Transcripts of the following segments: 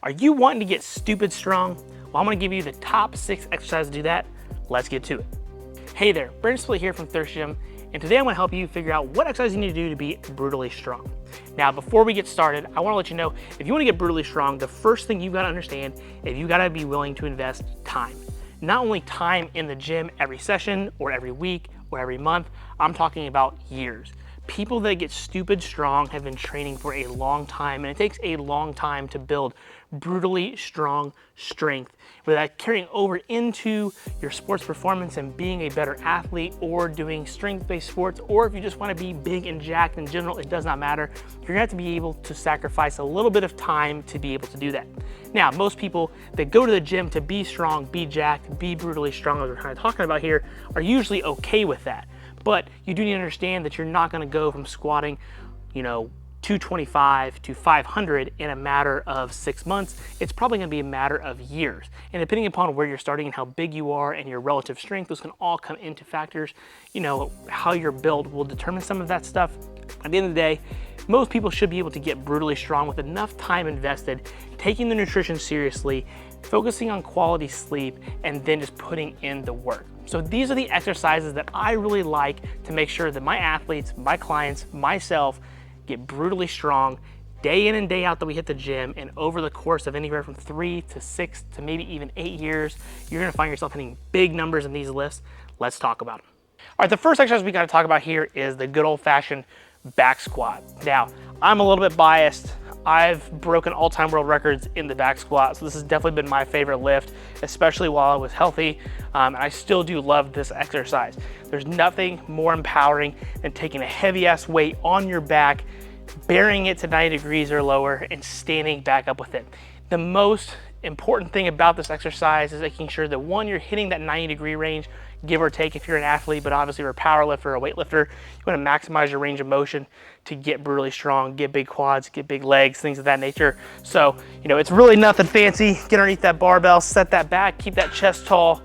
Are you wanting to get stupid strong? Well, I'm gonna give you the top 6 exercises to do that. Let's get to it. Hey there, Smitley here from Terre, and today I'm gonna help you figure out what exercise you need to do to be brutally strong. Now, before we get started, I wanna let you know, if you wanna get brutally strong, the first thing you've gotta understand is you gotta be willing to invest time. Not only time in the gym every session, or every week, or every month, I'm talking about years. People that get stupid strong have been training for a long time, and it takes a long time to build brutally strong strength, with that carrying over into your sports performance and being a better athlete, or doing strength-based sports, or if you just want to be big and jacked in general, it does not matter. You're gonna have to be able to sacrifice a little bit of time to be able to do that. Now, most people that go to the gym to be strong, be jacked, be brutally strong, as we're kind of talking about here, are usually okay with that. But you do need to understand that you're not gonna go from squatting, 225 to 500 in a matter of 6 months. It's probably gonna be a matter of years. And depending upon where you're starting and how big you are and your relative strength, those can all come into factors. How you're built will determine some of that stuff. At the end of the day, most people should be able to get brutally strong with enough time invested, taking the nutrition seriously, focusing on quality sleep, and then just putting in the work. So these are the exercises that I really like to make sure that my athletes, my clients, myself get brutally strong day in and day out that we hit the gym, and over the course of anywhere from 3 to 6 to maybe even 8 years, you're gonna find yourself hitting big numbers in these lifts. Let's talk about them. All right, the first exercise we gotta talk about here is the good old-fashioned back squat. Now, I'm a little bit biased. I've broken all-time world records in the back squat, so this has definitely been my favorite lift, especially while I was healthy, and I still do love this exercise. There's nothing more empowering than taking a heavy-ass weight on your back, bearing it to 90 degrees or lower, and standing back up with it. The most important thing about this exercise is making sure that, one, you're hitting that 90-degree range, give or take if you're an athlete, but obviously you're a power lifter or a weightlifter, you want to maximize your range of motion to get brutally strong, get big quads, get big legs, things of that nature. So, it's really nothing fancy. Get underneath that barbell, set that back, keep that chest tall,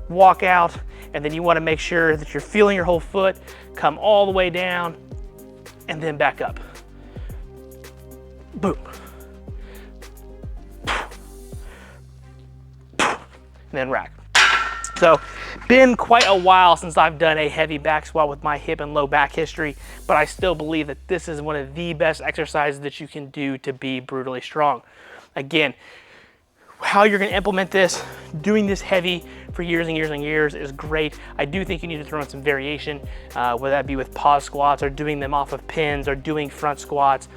walk out, and then you want to make sure that you're feeling your whole foot, come all the way down, and then back up. Boom. And then rack. So, been quite a while since I've done a heavy back squat with my hip and low back history, but I still believe that this is one of the best exercises that you can do to be brutally strong. Again, how you're gonna implement this, doing this heavy for years and years and years is great. I do think you need to throw in some variation, whether that be with pause squats or doing them off of pins or doing front squats,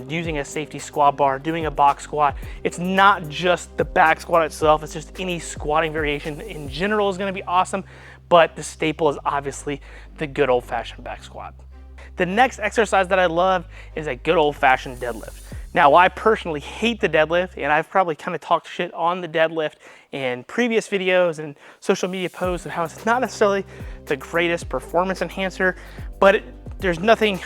using a safety squat bar, doing a box squat. It's not just the back squat itself, it's just any squatting variation in general is gonna be awesome, but the staple is obviously the good old-fashioned back squat. The next exercise that I love is a good old-fashioned deadlift. Now, I personally hate the deadlift, and I've probably kind of talked shit on the deadlift in previous videos and social media posts of how it's not necessarily the greatest performance enhancer, but there's nothing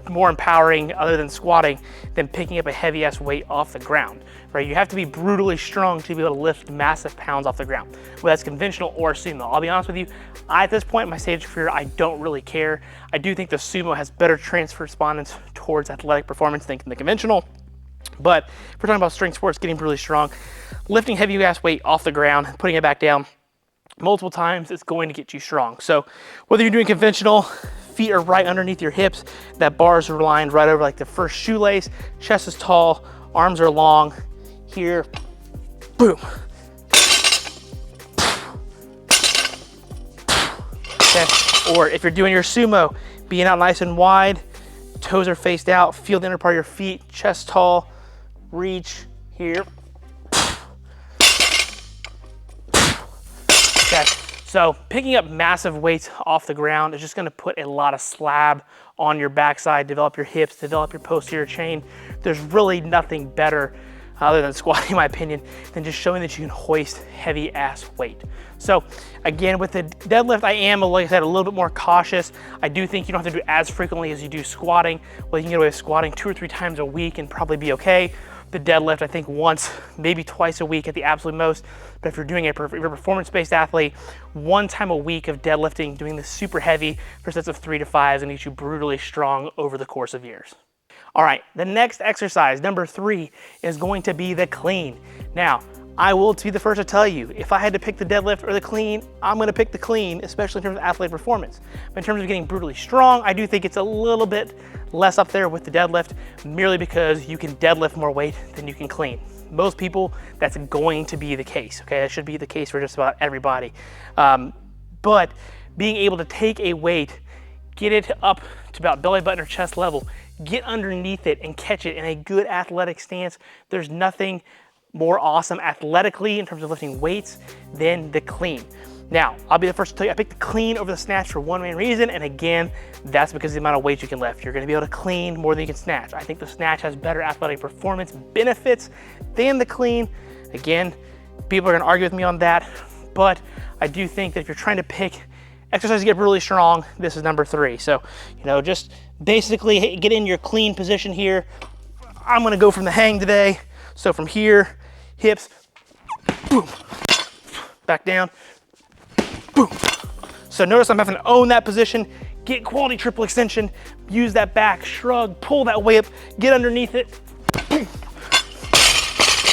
more empowering other than squatting than picking up a heavy ass weight off the ground, right? You have to be brutally strong to be able to lift massive pounds off the ground, whether that's conventional or sumo. I'll be honest with you, at this point in my stage of career, I don't really care. I do think the sumo has better transfer respondents towards athletic performance than the conventional. But if we're talking about strength sports, getting brutally strong, lifting heavy ass weight off the ground, putting it back down multiple times is going to get you strong. So whether you're doing conventional, feet are right underneath your hips, that bars are lined right over like the first shoelace, chest is tall, arms are long, here, boom. Okay. Or if you're doing your sumo, being out nice and wide, toes are faced out, feel the inner part of your feet, chest tall, reach here. Okay, so picking up massive weights off the ground is just gonna put a lot of slab on your backside, develop your hips, develop your posterior chain. There's really nothing better other than squatting, in my opinion, than just showing that you can hoist heavy ass weight. So again, with the deadlift, I am, like I said, a little bit more cautious. I do think you don't have to do as frequently as you do squatting. Well, you can get away with squatting 2 or 3 times a week and probably be okay. The deadlift, I think once, maybe twice a week at the absolute most. But if you're doing if you're a performance-based athlete, 1 time a week of deadlifting, doing this super heavy for sets of 3 to 5 is gonna get you brutally strong over the course of years. All right, the next exercise, number 3, is going to be the clean. Now, I will be the first to tell you, if I had to pick the deadlift or the clean, I'm gonna pick the clean, especially in terms of athletic performance. But in terms of getting brutally strong, I do think it's a little bit less up there with the deadlift, merely because you can deadlift more weight than you can clean. Most people, that's going to be the case, okay? That should be the case for just about everybody. But being able to take a weight, get it up to about belly button or chest level, get underneath it and catch it in a good athletic stance, there's nothing more awesome athletically in terms of lifting weights than the clean. Now, I'll be the first to tell you, I picked the clean over the snatch for one main reason, and again, that's because of the amount of weight you can lift. You're gonna be able to clean more than you can snatch. I think the snatch has better athletic performance benefits than the clean. Again, people are gonna argue with me on that, but I do think that if you're trying to pick exercise to get really strong, this is number 3. So, just basically get in your clean position here. I'm gonna go from the hang today. So from here, hips, boom, back down, boom. So notice I'm having to own that position, get quality triple extension, use that back, shrug, pull that way up, get underneath it, boom.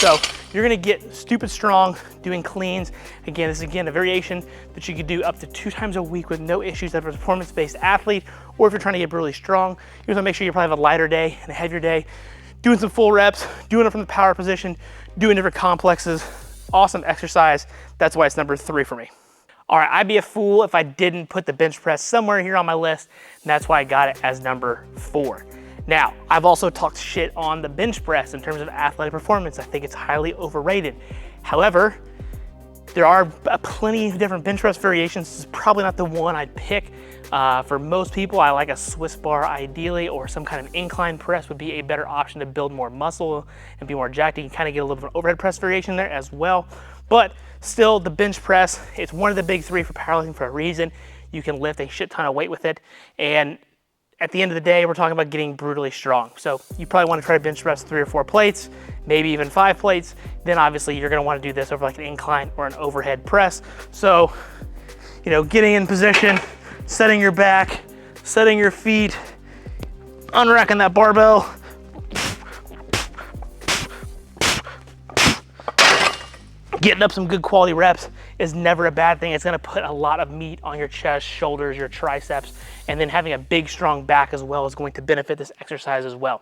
So you're gonna get stupid strong doing cleans. Again, this is a variation that you could do up to 2 times a week with no issues as a performance-based athlete, or if you're trying to get really strong, you wanna make sure you probably have a lighter day and a heavier day, doing some full reps, doing it from the power position, doing different complexes. Awesome exercise. That's why it's number 3 for me. All right, I'd be a fool if I didn't put the bench press somewhere here on my list, and that's why I got it as number 4. Now, I've also talked shit on the bench press in terms of athletic performance. I think it's highly overrated. However, there are plenty of different bench press variations. This is probably not the one I'd pick. For most people, I like a Swiss bar ideally, or some kind of incline press would be a better option to build more muscle and be more jacked. You can kind of get a little bit of overhead press variation there as well. But still, the bench press, it's one of the big 3 for powerlifting for a reason. You can lift a shit ton of weight with it. And at the end of the day, we're talking about getting brutally strong. So you probably want to try to bench press 3 or 4 plates, maybe even 5 plates. Then obviously you're going to want to do this over like an incline or an overhead press. So, getting in position, setting your back, setting your feet, unracking that barbell. Getting up some good quality reps is never a bad thing. It's gonna put a lot of meat on your chest, shoulders, your triceps, and then having a big, strong back as well is going to benefit this exercise as well.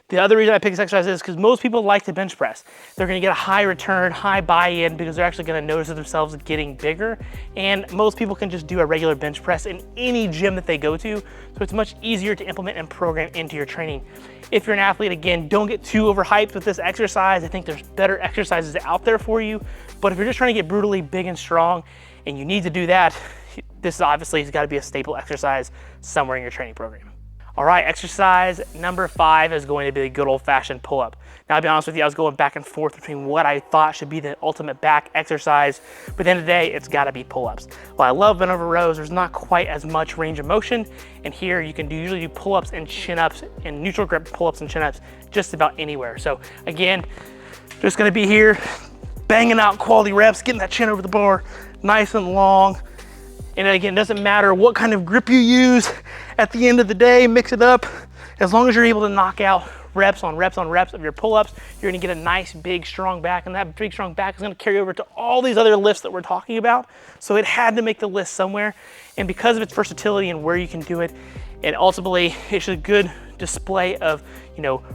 The other reason I pick this exercise is because most people like to bench press. They're gonna get a high return, high buy-in, because they're actually gonna notice themselves getting bigger, and most people can just do a regular bench press in any gym that they go to, so it's much easier to implement and program into your training. If you're an athlete, again, don't get too overhyped with this exercise. I think there's better exercises out there for you, but if you're just trying to get brutally big and strong and you need to do that, this obviously has got to be a staple exercise somewhere in your training program. All right, exercise number 5 is going to be the good old-fashioned pull-up. Now, I'll be honest with you, I was going back and forth between what I thought should be the ultimate back exercise, but at the end of the day, it's gotta be pull-ups. While I love bent over rows, there's not quite as much range of motion, and here you can usually do pull-ups and chin-ups and neutral grip pull-ups and chin-ups just about anywhere. So again, just gonna be here, banging out quality reps, getting that chin over the bar, nice and long. And again, it doesn't matter what kind of grip you use. At the end of the day, mix it up. As long as you're able to knock out reps on reps on reps of your pull-ups, you're gonna get a nice, big, strong back, and that big, strong back is gonna carry over to all these other lifts that we're talking about. So it had to make the list somewhere. And because of its versatility and where you can do it, and ultimately, it's a good display of,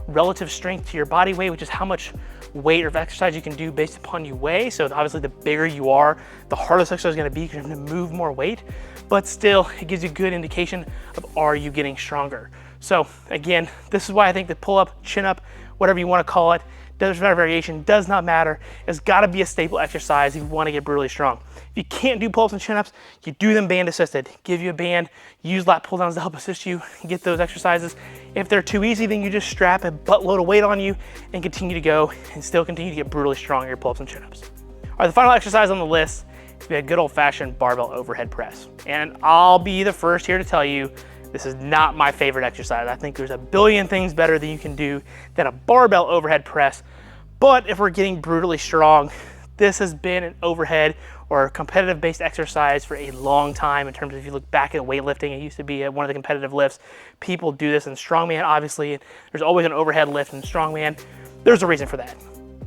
relative strength to your body weight, which is how much weight or exercise you can do based upon you weigh. So obviously the bigger you are, the harder this exercise is gonna be because you're gonna move more weight, but still it gives you a good indication of, are you getting stronger? So again, this is why I think the pull up, chin up, whatever you wanna call it, does not variation, does not matter. It's gotta be a staple exercise if you wanna get brutally strong. If you can't do pull-ups and chin-ups, you do them band assisted. Give you a band, use lat pull downs to help assist you get those exercises. If they're too easy, then you just strap a buttload of weight on you and continue to go and still continue to get brutally strong in your pull-ups and chin-ups. All right, the final exercise on the list is a good old-fashioned barbell overhead press. And I'll be the first here to tell you, this is not my favorite exercise. I think there's a billion things better that you can do than a barbell overhead press. But if we're getting brutally strong, This has been an overhead or competitive based exercise for a long time. In terms of, if you look back at weightlifting, it used to be one of the competitive lifts. People do this in strongman, obviously. There's always an overhead lift in strongman. There's a reason for that.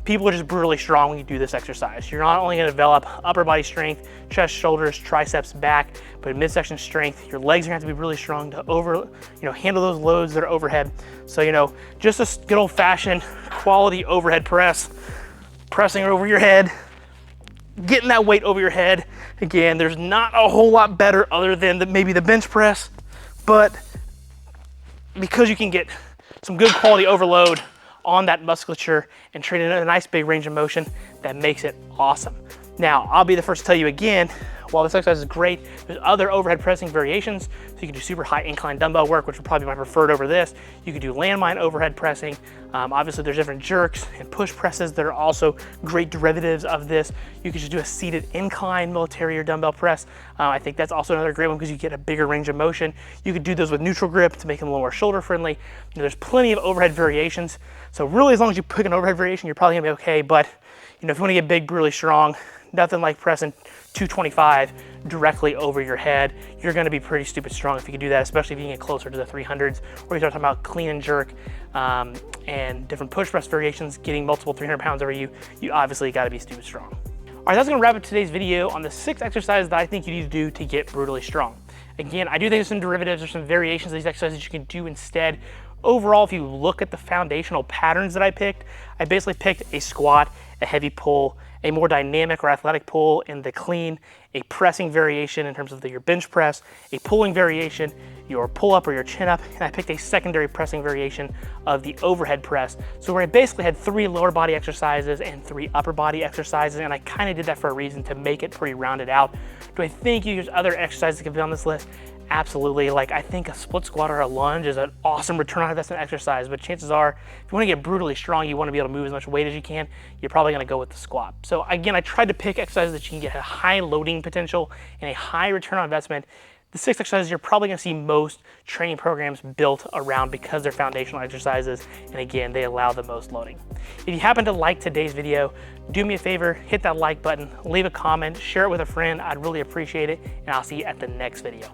People are just brutally strong when you do this exercise. You're not only going to develop upper body strength, chest, shoulders, triceps, back, but midsection strength. Your legs are going to have to be really strong to handle those loads that are overhead. So, just a good old fashioned quality overhead press, pressing over your head, getting that weight over your head. Again, there's not a whole lot better other than maybe the bench press, but because you can get some good quality overload on that musculature and train in a nice big range of motion, that makes it awesome. Now, I'll be the first to tell you again, while this exercise is great, there's other overhead pressing variations. So you can do super high incline dumbbell work, which would probably be my preferred over this. You can do landmine overhead pressing. Obviously there's different jerks and push presses that are also great derivatives of this. You could just do a seated incline military or dumbbell press. I think that's also another great one because you get a bigger range of motion. You could do those with neutral grip to make them a little more shoulder friendly. There's plenty of overhead variations. So really, as long as you pick an overhead variation, you're probably gonna be okay. But if you want to get big, really strong, nothing like pressing 225 directly over your head. You're going to be pretty stupid strong if you can do that, especially if you can get closer to the 300s, or you start talking about clean and jerk and different push press variations, getting multiple 300 pounds over you. You obviously got to be stupid strong. All right, that's going to wrap up today's video on the 6 exercises that I think you need to do to get brutally strong. Again, I do think there's some derivatives or some variations of these exercises you can do instead. Overall, if you look at the foundational patterns that I picked, I basically picked a squat, a heavy pull, a more dynamic or athletic pull in the clean, a pressing variation in terms of your bench press, a pulling variation, your pull up or your chin up, and I picked a secondary pressing variation of the overhead press. So where I basically had 3 lower body exercises and 3 upper body exercises, and I kind of did that for a reason, to make it pretty rounded out. Do I think there's other exercises that could be on this list? Absolutely. Like, I think a split squat or a lunge is an awesome return on investment exercise, but chances are, if you want to get brutally strong, you want to be able to move as much weight as you can, you're probably going to go with the squat. So again, I tried to pick exercises that you can get a high loading potential and a high return on investment. The 6 exercises you're probably going to see most training programs built around because they're foundational exercises, and again, they allow the most loading. If you happen to like today's video, do me a favor, hit that like button, leave a comment, share it with a friend. I'd really appreciate it, and I'll see you at the next video.